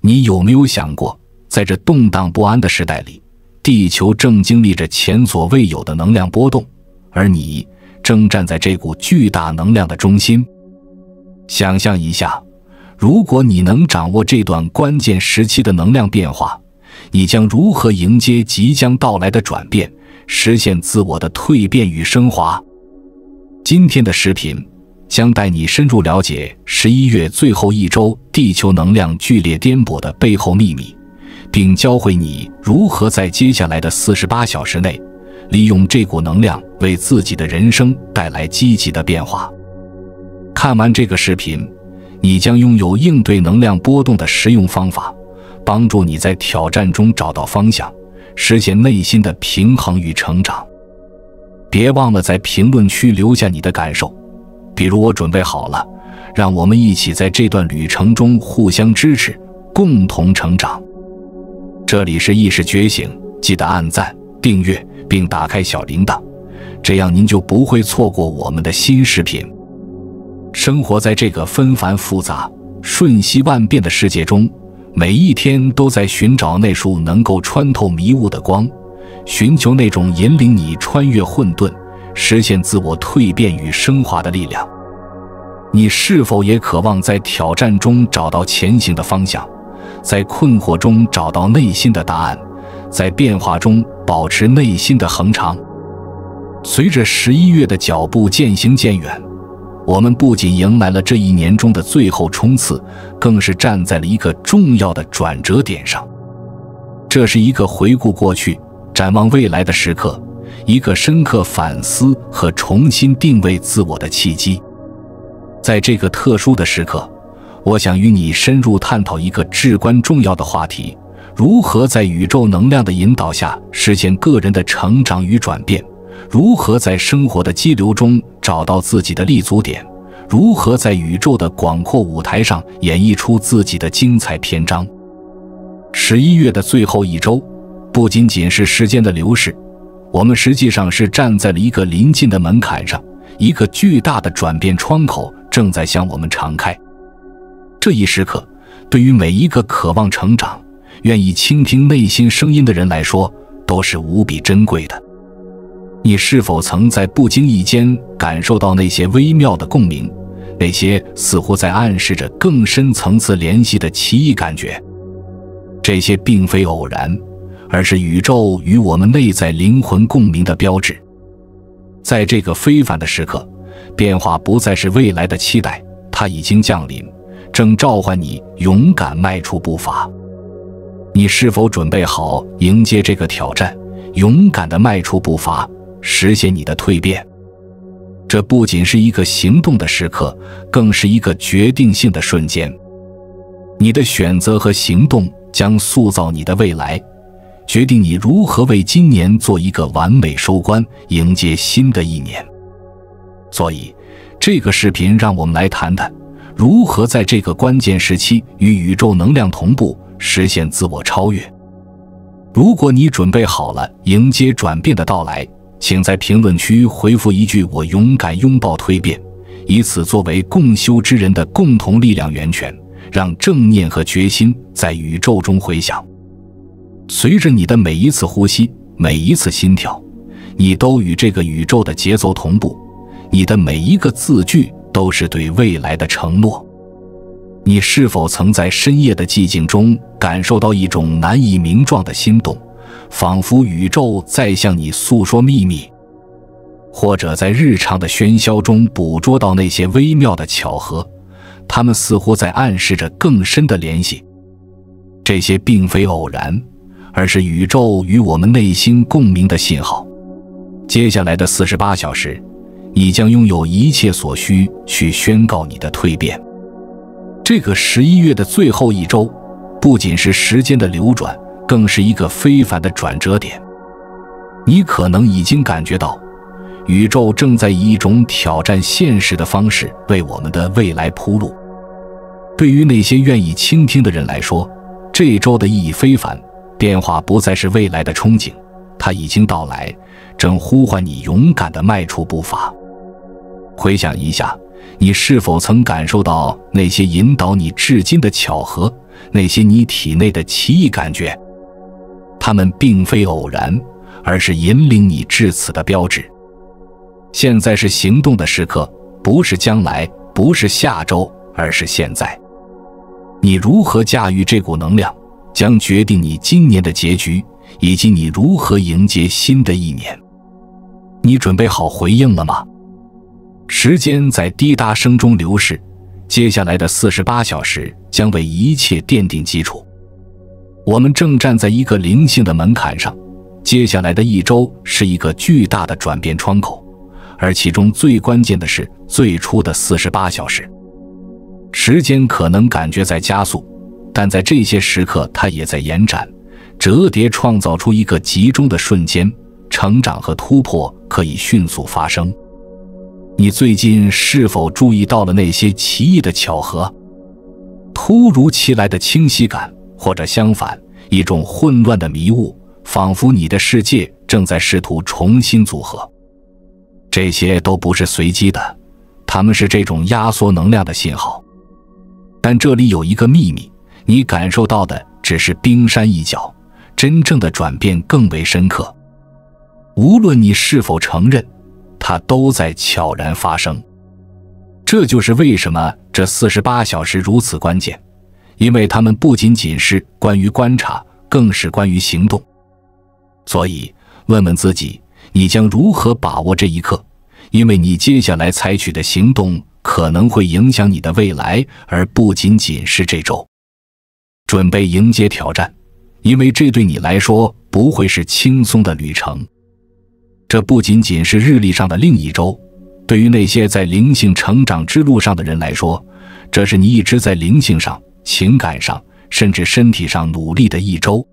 你有没有想过，在这动荡不安的时代里，地球正经历着前所未有的能量波动，而你正站在这股巨大能量的中心？想象一下，如果你能掌握这段关键时期的能量变化，你将如何迎接即将到来的转变，实现自我的蜕变与升华？今天的视频将带你深入了解11月最后一周地球能量剧烈颠簸的背后秘密，并教会你如何在接下来的48小时内，利用这股能量为自己的人生带来积极的变化。看完这个视频，你将拥有应对能量波动的实用方法，帮助你在挑战中找到方向，实现内心的平衡与成长。别忘了在评论区留下你的感受，比如我准备好了，让我们一起在这段旅程中互相支持，共同成长。这里是意识觉醒，记得按赞、订阅并打开小铃铛，这样您就不会错过我们的新视频。生活在这个纷繁复杂、瞬息万变的世界中，每一天都在寻找那束能够穿透迷雾的光，寻求那种引领你穿越混沌，实现自我蜕变与升华的力量。你是否也渴望在挑战中找到前行的方向，在困惑中找到内心的答案，在变化中保持内心的恒长？随着11月的脚步渐行渐远，我们不仅迎来了这一年中的最后冲刺，更是站在了一个重要的转折点上。这是一个回顾过去、展望未来的时刻，一个深刻反思和重新定位自我的契机。在这个特殊的时刻，我想与你深入探讨一个至关重要的话题：如何在宇宙能量的引导下实现个人的成长与转变，如何在生活的激流中找到自己的立足点，如何在宇宙的广阔舞台上演绎出自己的精彩篇章。11月的最后一周，不仅仅是时间的流逝，我们实际上是站在了一个临近的门槛上，一个巨大的转变窗口正在向我们敞开。这一时刻，对于每一个渴望成长、愿意倾听内心声音的人来说，都是无比珍贵的。你是否曾在不经意间感受到那些微妙的共鸣，那些似乎在暗示着更深层次联系的奇异感觉？这些并非偶然，而是宇宙与我们内在灵魂共鸣的标志。在这个非凡的时刻，变化不再是未来的期待，它已经降临，正召唤你勇敢迈出步伐。你是否准备好迎接这个挑战，勇敢地迈出步伐，实现你的蜕变？这不仅是一个行动的时刻，更是一个决定性的瞬间。你的选择和行动将塑造你的未来，决定你如何为今年做一个完美收官，迎接新的一年。所以，这个视频让我们来谈谈，如何在这个关键时期与宇宙能量同步，实现自我超越。如果你准备好了迎接转变的到来，请在评论区回复一句“我勇敢拥抱蜕变”，以此作为共修之人的共同力量源泉，让正念和决心在宇宙中回响。随着你的每一次呼吸，每一次心跳，你都与这个宇宙的节奏同步，你的每一个字句都是对未来的承诺。你是否曾在深夜的寂静中感受到一种难以名状的心动，仿佛宇宙在向你诉说秘密？或者在日常的喧嚣中捕捉到那些微妙的巧合，它们似乎在暗示着更深的联系。这些并非偶然，而是宇宙与我们内心共鸣的信号。接下来的48小时，你将拥有一切所需去宣告你的蜕变。这个11月的最后一周，不仅是时间的流转，更是一个非凡的转折点。你可能已经感觉到，宇宙正在以一种挑战现实的方式为我们的未来铺路。对于那些愿意倾听的人来说，这周的意义非凡，变化不再是未来的憧憬，它已经到来，正呼唤你勇敢地迈出步伐。回想一下，你是否曾感受到那些引导你至今的巧合，那些你体内的奇异感觉。它们并非偶然，而是引领你至此的标志。现在是行动的时刻，不是将来，不是下周，而是现在。你如何驾驭这股能量，将决定你今年的结局，以及你如何迎接新的一年。你准备好回应了吗？时间在滴答声中流逝，接下来的48小时将为一切奠定基础。我们正站在一个灵性的门槛上，接下来的一周是一个巨大的转变窗口，而其中最关键的是最初的48小时。时间可能感觉在加速，但在这些时刻它也在延展、折叠，创造出一个集中的瞬间，成长和突破可以迅速发生。你最近是否注意到了那些奇异的巧合？突如其来的清晰感，或者相反，一种混乱的迷雾，仿佛你的世界正在试图重新组合。这些都不是随机的，它们是这种压缩能量的信号。但这里有一个秘密，你感受到的只是冰山一角，真正的转变更为深刻。无论你是否承认，它都在悄然发生。这就是为什么这48小时如此关键，因为它们不仅仅是关于观察，更是关于行动。所以，问问自己，你将如何把握这一刻？因为你接下来采取的行动可能会影响你的未来，而不仅仅是这周。准备迎接挑战，因为这对你来说不会是轻松的旅程。这不仅仅是日历上的另一周，对于那些在灵性成长之路上的人来说，这是你一直在灵性上、情感上，甚至身体上努力的一周。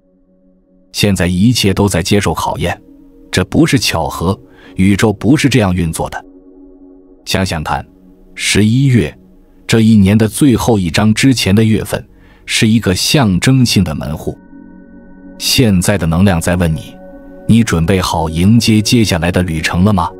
现在一切都在接受考验，这不是巧合，宇宙不是这样运作的。想想看，11月，这一年的最后一章之前的月份，是一个象征性的门户。现在的能量在问你，你准备好迎接接下来的旅程了吗？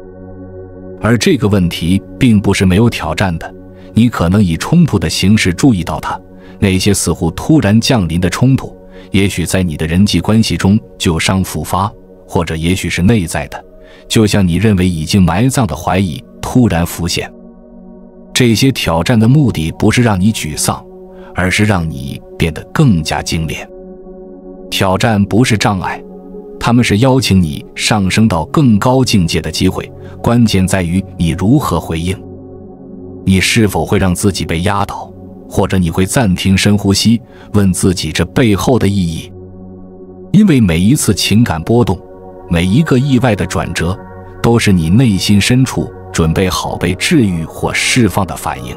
而这个问题并不是没有挑战的，你可能以冲突的形式注意到它，那些似乎突然降临的冲突，也许在你的人际关系中旧伤复发，或者也许是内在的，就像你认为已经埋葬的怀疑突然浮现。这些挑战的目的不是让你沮丧，而是让你变得更加精炼。挑战不是障碍，他们是邀请你上升到更高境界的机会，关键在于你如何回应。你是否会让自己被压倒，或者你会暂停深呼吸，问自己这背后的意义。因为每一次情感波动，每一个意外的转折，都是你内心深处准备好被治愈或释放的反应。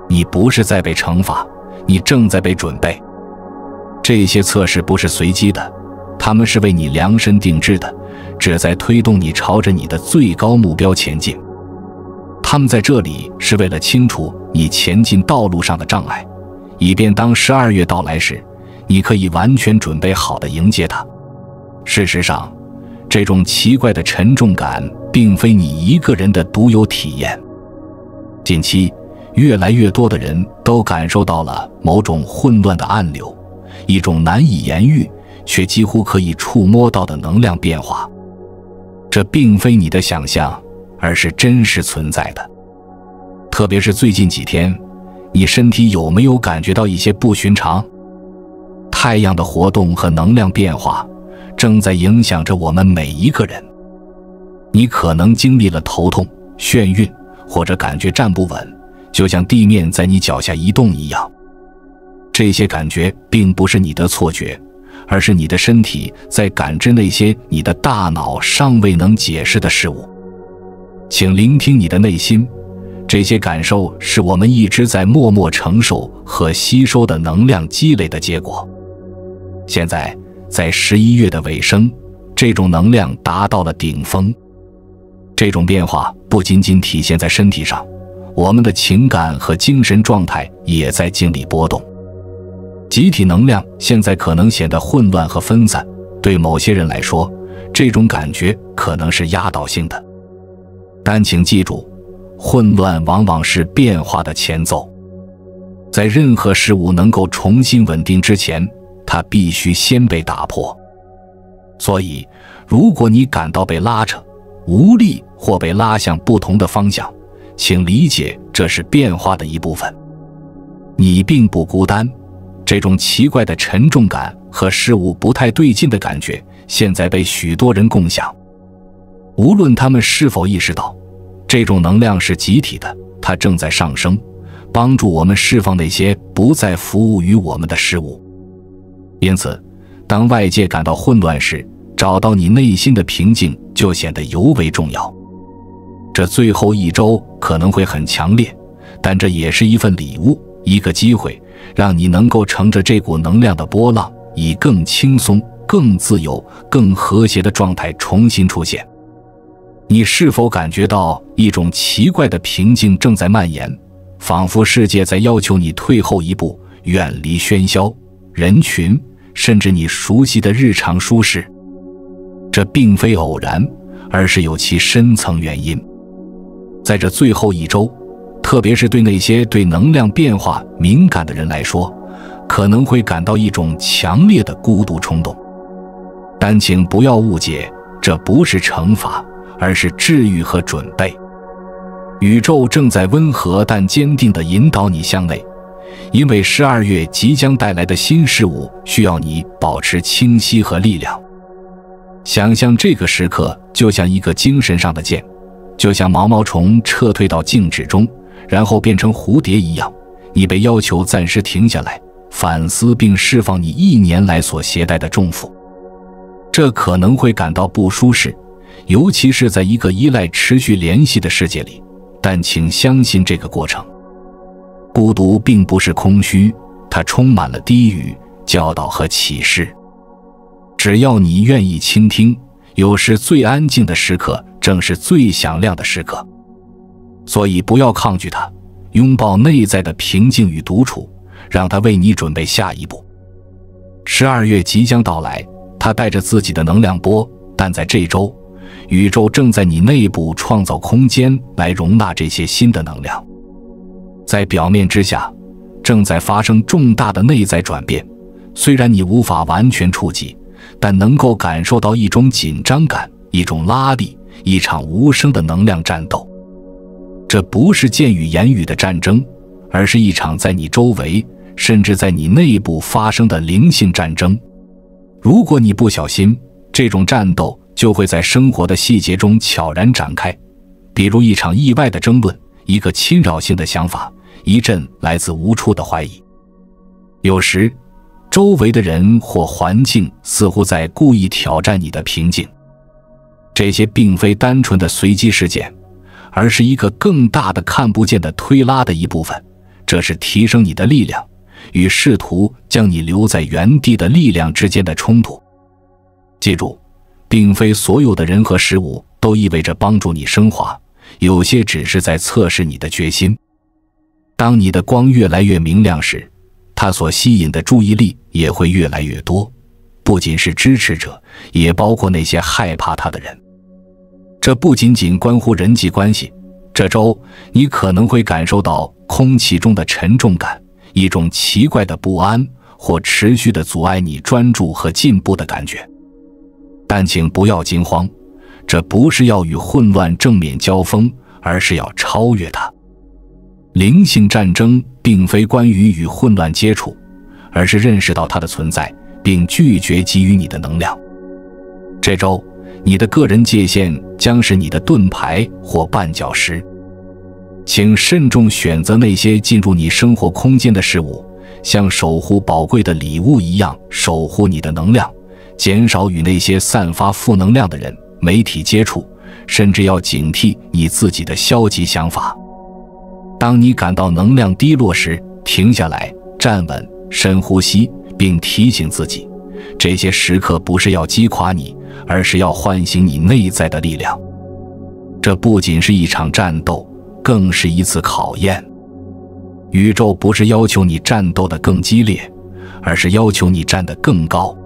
你不是在被惩罚，你正在被准备。这些测试不是随机的，它们是为你量身定制的，旨在推动你朝着你的最高目标前进。他们在这里是为了清除你前进道路上的障碍，以便当12月到来时，你可以完全准备好地迎接它。事实上，这种奇怪的沉重感并非你一个人的独有体验。近期，越来越多的人都感受到了某种混乱的暗流，一种难以言喻却几乎可以触摸到的能量变化。这并非你的想象，而是真实存在的。特别是最近几天，你身体有没有感觉到一些不寻常？太阳的活动和能量变化正在影响着我们每一个人。你可能经历了头痛、眩晕，或者感觉站不稳，就像地面在你脚下移动一样。这些感觉并不是你的错觉，而是你的身体在感知那些你的大脑尚未能解释的事物。请聆听你的内心，这些感受是我们一直在默默承受和吸收的能量积累的结果。现在，在11月的尾声，这种能量达到了顶峰。这种变化不仅仅体现在身体上，我们的情感和精神状态也在经历波动。集体能量现在可能显得混乱和分散，对某些人来说，这种感觉可能是压倒性的。但请记住，混乱往往是变化的前奏。在任何事物能够重新稳定之前，它必须先被打破。所以，如果你感到被拉扯、无力或被拉向不同的方向，请理解这是变化的一部分。你并不孤单，这种奇怪的沉重感和事物不太对劲的感觉，现在被许多人共享。无论他们是否意识到，这种能量是集体的，它正在上升，帮助我们释放那些不再服务于我们的事物。因此，当外界感到混乱时，找到你内心的平静就显得尤为重要。这最后一周可能会很强烈，但这也是一份礼物，一个机会，让你能够乘着这股能量的波浪，以更轻松、更自由、更和谐的状态重新出现。你是否感觉到一种奇怪的平静正在蔓延，仿佛世界在要求你退后一步，远离喧嚣、人群，甚至你熟悉的日常舒适？这并非偶然，而是有其深层原因。在这最后一周，特别是对那些对能量变化敏感的人来说，可能会感到一种强烈的孤独冲动。但请不要误解，这不是惩罚，而是治愈和准备。宇宙正在温和但坚定地引导你向内，因为12月即将带来的新事物需要你保持清晰和力量。想象这个时刻就像一个精神上的箭，就像毛毛虫撤退到静止中，然后变成蝴蝶一样，你被要求暂时停下来，反思并释放你1年来所携带的重负。这可能会感到不舒适，尤其是在一个依赖持续联系的世界里，但请相信这个过程。孤独并不是空虚，它充满了低语、教导和启示。只要你愿意倾听，有时最安静的时刻正是最响亮的时刻。所以不要抗拒它，拥抱内在的平静与独处，让它为你准备下一步。12月即将到来，它带着自己的能量波，但在这周，宇宙正在你内部创造空间来容纳这些新的能量。在表面之下，正在发生重大的内在转变，虽然你无法完全触及，但能够感受到一种紧张感，一种拉力，一场无声的能量战斗。这不是剑与言语的战争，而是一场在你周围，甚至在你内部发生的灵性战争。如果你不小心，这种战斗就会在生活的细节中悄然展开，比如一场意外的争论，一个侵扰性的想法，一阵来自无处的怀疑。有时，周围的人或环境似乎在故意挑战你的平静。这些并非单纯的随机事件，而是一个更大的看不见的推拉的一部分。这是提升你的力量与试图将你留在原地的力量之间的冲突。记住，并非所有的人和事物都意味着帮助你升华，有些只是在测试你的决心。当你的光越来越明亮时，它所吸引的注意力也会越来越多，不仅是支持者，也包括那些害怕它的人。这不仅仅关乎人际关系，这周你可能会感受到空气中的沉重感，一种奇怪的不安，或持续地阻碍你专注和进步的感觉。但请不要惊慌，这不是要与混乱正面交锋，而是要超越它。灵性战争并非关于与混乱接触，而是认识到它的存在，并拒绝给予你的能量。这周，你的个人界限将是你的盾牌或绊脚石。请慎重选择那些进入你生活空间的事物，像守护宝贵的礼物一样守护你的能量，减少与那些散发负能量的人、媒体接触，甚至要警惕你自己的消极想法。当你感到能量低落时，停下来，站稳，深呼吸，并提醒自己，这些时刻不是要击垮你，而是要唤醒你内在的力量。这不仅是一场战斗，更是一次考验。宇宙不是要求你战斗得更激烈，而是要求你站得更高。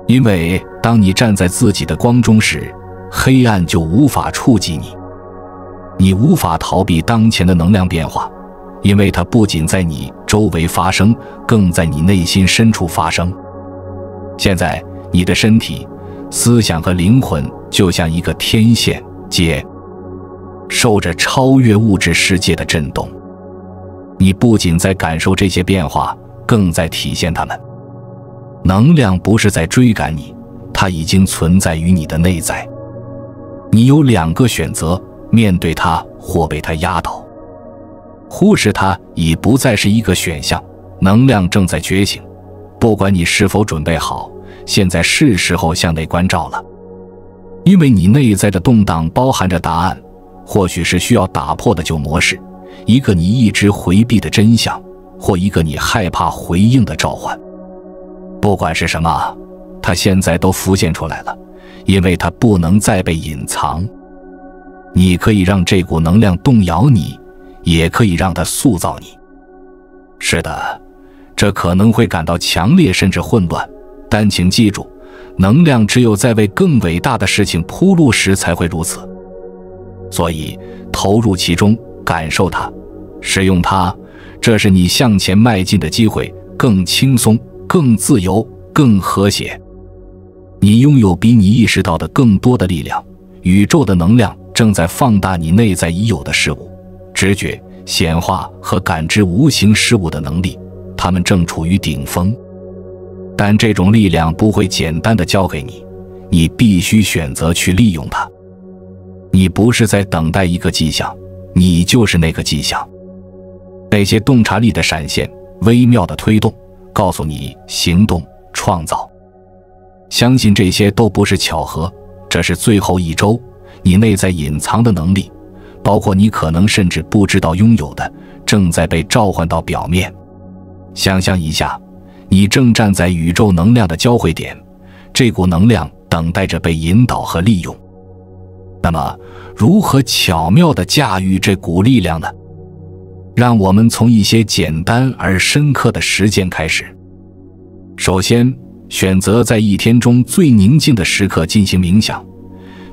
因为当你站在自己的光中时，黑暗就无法触及你。你无法逃避当前的能量变化，因为它不仅在你周围发生，更在你内心深处发生。现在，你的身体、思想和灵魂就像一个天线，接受着超越物质世界的震动。你不仅在感受这些变化，更在体现它们。能量不是在追赶你，它已经存在于你的内在。你有2个选择：面对它或被它压倒。忽视它已不再是一个选项。能量正在觉醒，不管你是否准备好，现在是时候向内关照了。因为你内在的动荡包含着答案，或许是需要打破的旧模式，一个你一直回避的真相，或一个你害怕回应的召唤。不管是什么，它现在都浮现出来了，因为它不能再被隐藏。你可以让这股能量动摇你，也可以让它塑造你。是的，这可能会感到强烈甚至混乱，但请记住，能量只有在为更伟大的事情铺路时才会如此。所以，投入其中，感受它，使用它，这是你向前迈进的机会，更轻松、更自由、更和谐。你拥有比你意识到的更多的力量，宇宙的能量正在放大你内在已有的事物，直觉、显化和感知无形事物的能力，它们正处于顶峰。但这种力量不会简单地交给你，你必须选择去利用它。你不是在等待一个迹象，你就是那个迹象。那些洞察力的闪现，微妙的推动，告诉你行动、创造。相信这些都不是巧合，这是最后一周你内在隐藏的能力，包括你可能甚至不知道拥有的，正在被召唤到表面。想象一下，你正站在宇宙能量的交汇点，这股能量等待着被引导和利用。那么，如何巧妙地驾驭这股力量呢？让我们从一些简单而深刻的实践开始。首先，选择在一天中最宁静的时刻进行冥想，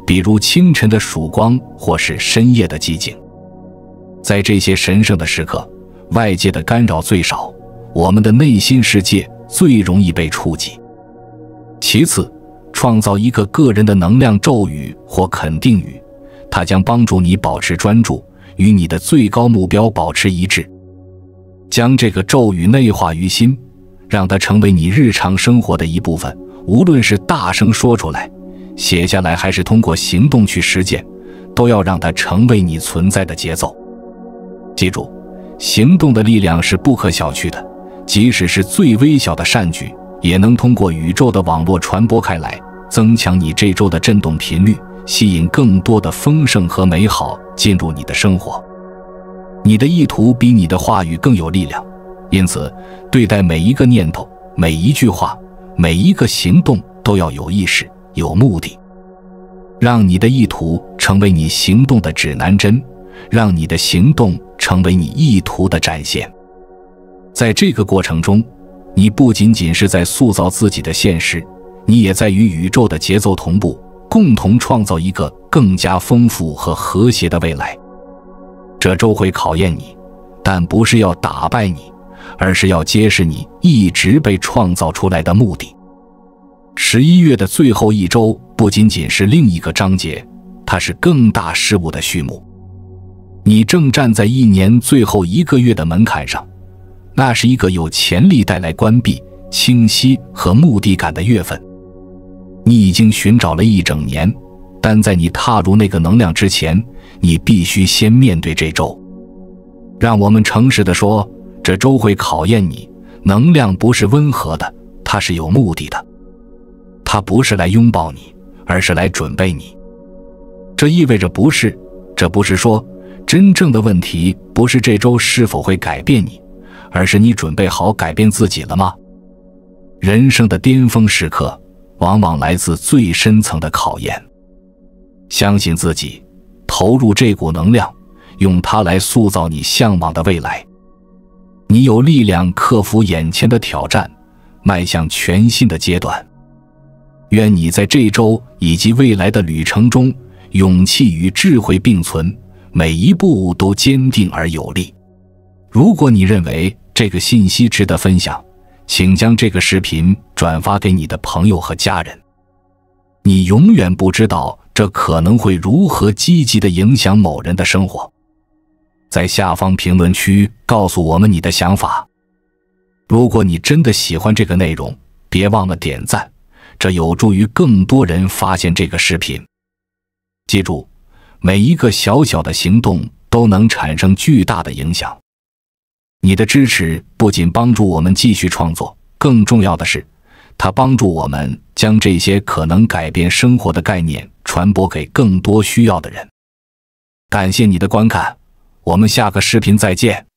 比如清晨的曙光或是深夜的寂静。在这些神圣的时刻，外界的干扰最少，我们的内心世界最容易被触及。其次，创造一个个人的能量咒语或肯定语，它将帮助你保持专注，与你的最高目标保持一致。将这个咒语内化于心，让它成为你日常生活的一部分，无论是大声说出来、写下来，还是通过行动去实践，都要让它成为你存在的节奏。记住，行动的力量是不可小觑的，即使是最微小的善举，也能通过宇宙的网络传播开来，增强你这周的振动频率，吸引更多的丰盛和美好进入你的生活。你的意图比你的话语更有力量，因此，对待每一个念头、每一句话、每一个行动都要有意识、有目的。让你的意图成为你行动的指南针，让你的行动成为你意图的展现。在这个过程中，你不仅仅是在塑造自己的现实，你也在与宇宙的节奏同步，共同创造一个更加丰富和和谐的未来。这周会考验你，但不是要打败你，而是要揭示你一直被创造出来的目的。11月的最后一周不仅仅是另一个章节，它是更大事物的序幕。你正站在一年最后1个月的门槛上，那是一个有潜力带来关闭、清晰和目的感的月份。你已经寻找了一整年，但在你踏入那个能量之前，你必须先面对这周。让我们诚实地说，这周会考验你，能量不是温和的，它是有目的的。它不是来拥抱你，而是来准备你。这意味着这不是说，真正的问题不是这周是否会改变你，而是你准备好改变自己了吗？人生的巅峰时刻往往来自最深层的考验。相信自己，投入这股能量，用它来塑造你向往的未来。你有力量克服眼前的挑战，迈向全新的阶段。愿你在这周以及未来的旅程中，勇气与智慧并存，每一步都坚定而有力。如果你认为这个信息值得分享，请将这个视频转发给你的朋友和家人。你永远不知道这可能会如何积极地影响某人的生活。在下方评论区告诉我们你的想法。如果你真的喜欢这个内容，别忘了点赞，这有助于更多人发现这个视频。记住，每一个小小的行动都能产生巨大的影响。你的支持不仅帮助我们继续创作，更重要的是，它帮助我们将这些可能改变生活的概念传播给更多需要的人。感谢你的观看，我们下个视频再见。